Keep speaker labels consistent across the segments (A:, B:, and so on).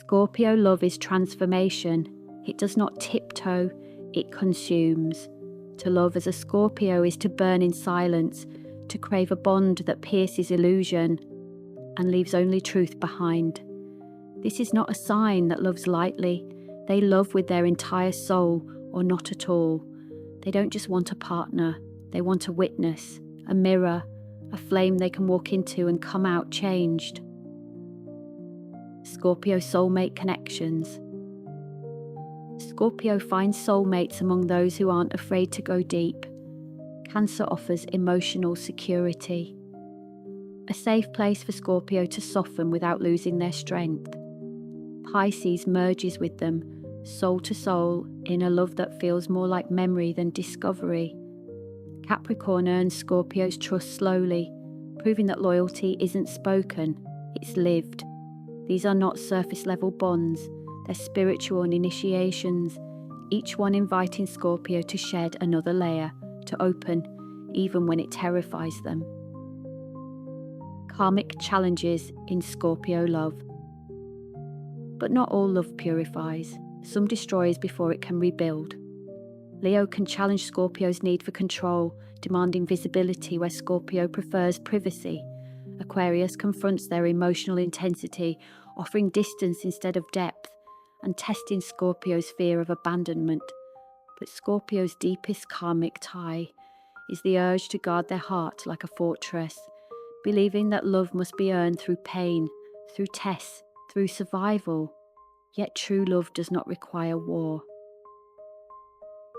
A: Scorpio love is transformation. It does not tiptoe, it consumes. To love as a Scorpio is to burn in silence, to crave a bond that pierces illusion and leaves only truth behind. This is not a sign that loves lightly. They love with their entire soul, or not at all. They don't just want a partner, they want a witness, a mirror, a flame they can walk into and come out changed. Scorpio Soulmate connections. Scorpio finds soulmates among those who aren't afraid to go deep. Cancer offers emotional security. A safe place for Scorpio to soften without losing their strength. Pisces merges with them, soul to soul, in a love that feels more like memory than discovery. Capricorn earns Scorpio's trust slowly, proving that loyalty isn't spoken, it's lived. These are not surface-level bonds, they're spiritual initiations, each one inviting Scorpio to shed another layer, to open, even when it terrifies them. Karmic challenges in Scorpio love. But not all love purifies. Some destroys before it can rebuild. Leo can challenge Scorpio's need for control, demanding visibility where Scorpio prefers privacy. Aquarius confronts their emotional intensity, offering distance instead of depth, and testing Scorpio's fear of abandonment. But Scorpio's deepest karmic tie is the urge to guard their heart like a fortress, believing that love must be earned through pain, through tests, through survival. Yet true love does not require war.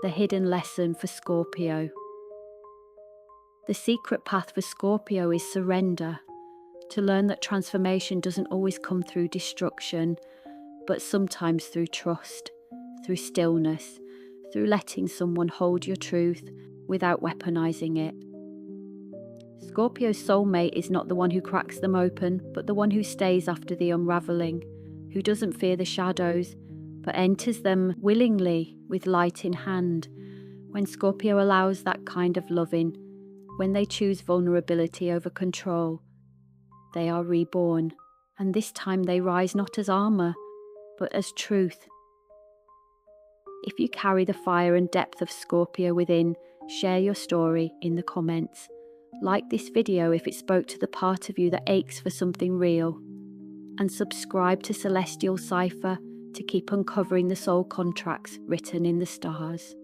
A: The hidden lesson for Scorpio. The secret path for Scorpio is surrender, to learn that transformation doesn't always come through destruction, but sometimes through trust, through stillness, through letting someone hold your truth without weaponizing it. Scorpio's soulmate is not the one who cracks them open, but the one who stays after the unraveling, who doesn't fear the shadows, but enters them willingly with light in hand. When Scorpio allows that kind of loving, when they choose vulnerability over control, they are reborn, and this time they rise not as armor, but as truth. If you carry the fire and depth of Scorpio within, share your story in the comments. Like this video if it spoke to the part of you that aches for something real. And subscribe to Celestial Cipher to keep uncovering the soul contracts written in the stars.